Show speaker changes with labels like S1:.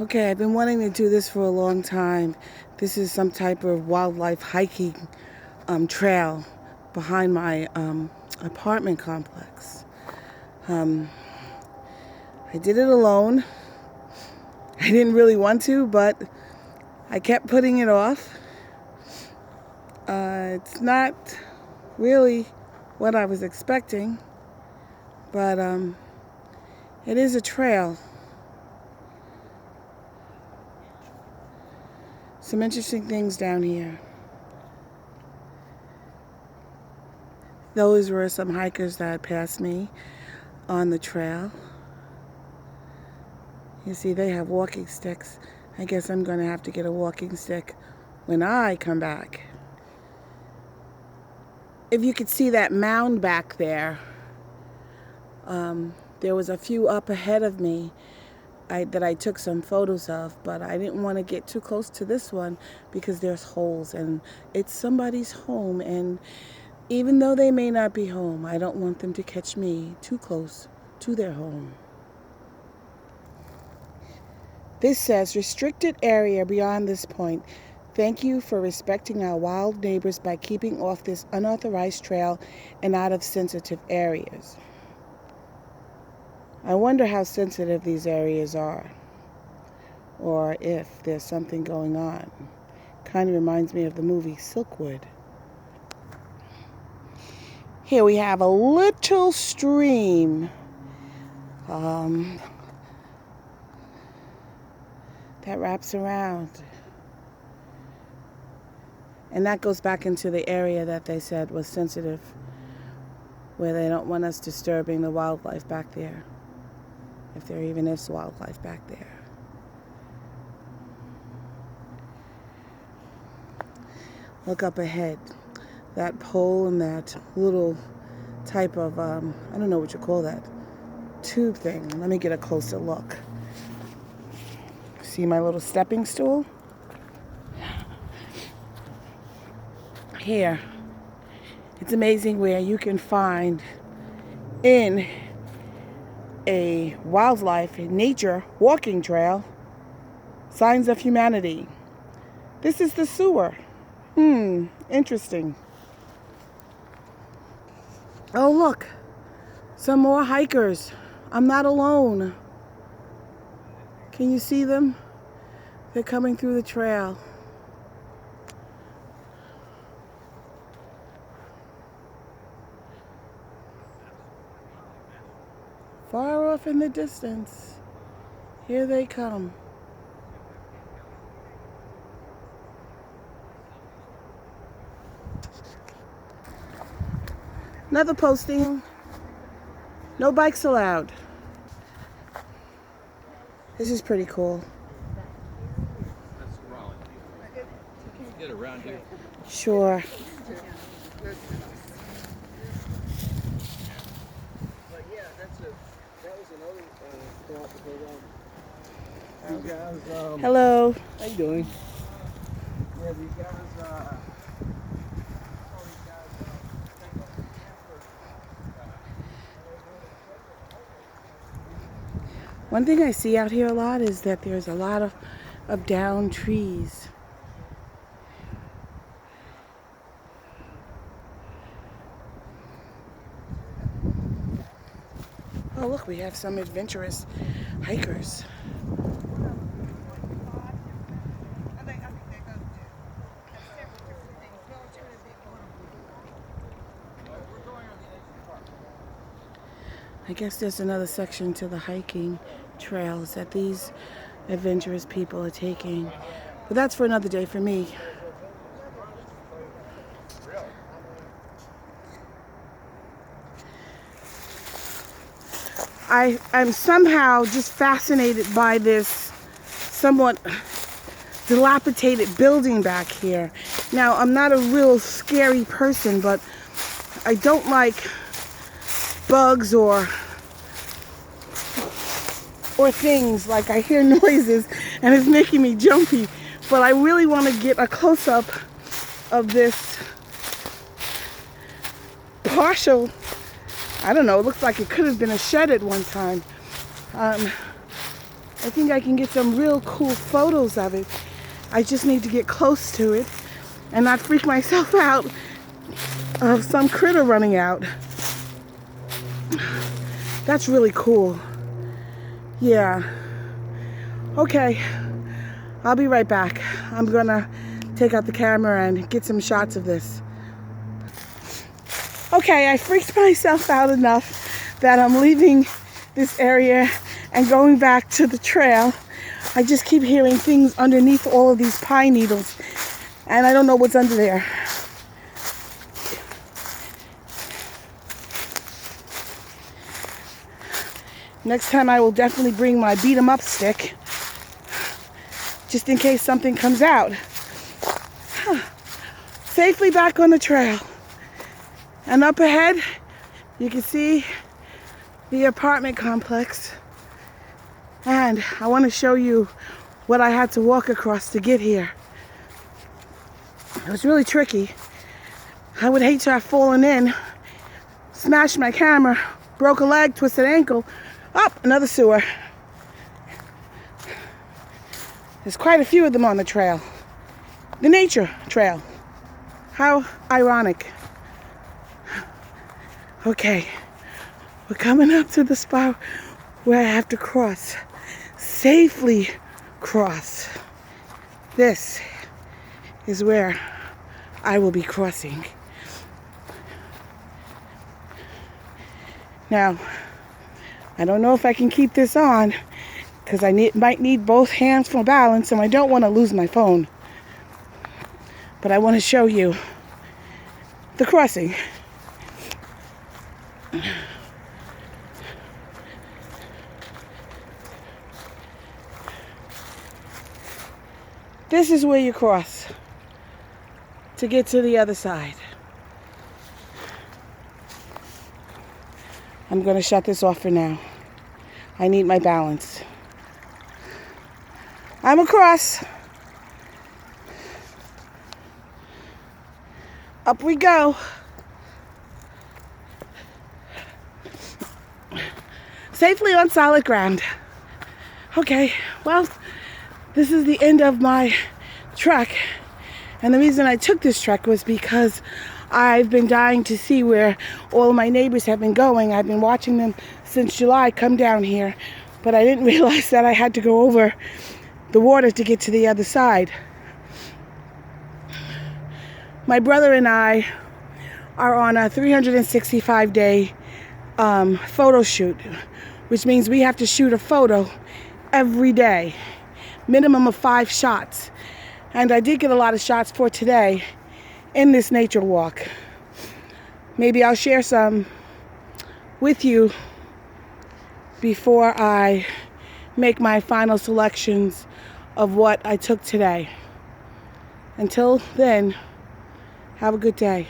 S1: Okay, I've been wanting to do this for a long time. This is some type of wildlife hiking trail behind my apartment complex. Um, I did it alone. I didn't really want to, but I kept putting it off. It's not really what I was expecting, but it is a trail. Some interesting things down here. Those were some hikers that passed me on the trail. You see, they have walking sticks. I guess I'm going to have to get a walking stick when I come back. If you could see that mound back there, there was a few up ahead of me that I took some photos of, but I didn't want to get too close to this one because there's holes and it's somebody's home, and even though they may not be home, I don't want them to catch me too close to their home. This says, restricted area beyond this point. Thank you for respecting our wild neighbors by keeping off this unauthorized trail and out of sensitive areas. I wonder how sensitive these areas are, or if there's something going on. Kind of reminds me of the movie Silkwood. Here we have a little stream that wraps around. And that goes back into the area that they said was sensitive, where they don't want us disturbing the wildlife back there, if there even is wildlife back there. Look up ahead. That pole and that little type of, I don't know what you call that, tube thing. Let me get a closer look. See my little stepping stool? Here. It's amazing where you can find in a wildlife, nature walking trail, signs of humanity. This is the sewer. Interesting. Oh, look. Some more hikers. I'm not alone. Can you see them? They're coming through the trail. Far off in the distance, here they come. Another posting. No bikes allowed. This is pretty cool.
S2: Get around here.
S1: Sure. Hello.
S2: How you doing?
S3: Yeah, these guys,
S1: One thing I see out here a lot is that there's a lot of downed trees. Oh, look, we have some adventurous hikers. I guess there's another section to the hiking trails that these adventurous people are taking. But that's for another day for me. I'm somehow just fascinated by this somewhat dilapidated building back here. Now, I'm not a real scary person, but I don't like bugs or things. Like, I hear noises and it's making me jumpy, but I really want to get a close-up of this partial, I don't know, it looks like it could have been a shed at one time. I think I can get some real cool photos of it. I just need to get close to it and not freak myself out of some critter running out. That's really cool. Yeah. Okay. I'll be right back. I'm gonna take out the camera and get some shots of this. Okay, I freaked myself out enough that I'm leaving this area and going back to the trail. I just keep hearing things underneath all of these pine needles, and I don't know what's under there. Next time I will definitely bring my beat 'em up stick, just in case something comes out. Safely back on the trail. And up ahead, you can see the apartment complex. And I want to show you what I had to walk across to get here. It was really tricky. I would hate to have fallen in, smashed my camera, broke a leg, twisted ankle. Up, another sewer. There's quite a few of them on the trail. The nature trail. How ironic. Okay, we're coming up to the spot where I have to cross. Safely cross. This is where I will be crossing. Now, I don't know if I can keep this on because I might need both hands for balance, and I don't want to lose my phone. But I want to show you the crossing. This is where you cross to get to the other side. I'm going to shut this off for now. I need my balance. I'm across. Up we go. Safely on solid ground. Okay, well, this is the end of my trek. And the reason I took this trek was because I've been dying to see where all of my neighbors have been going. I've been watching them since July come down here, but I didn't realize that I had to go over the water to get to the other side. My brother and I are on a 365-day photo shoot, which means we have to shoot a photo every day, minimum of 5 shots. And I did get a lot of shots for today in this nature walk. Maybe I'll share some with you before I make my final selections of what I took today. Until then, have a good day.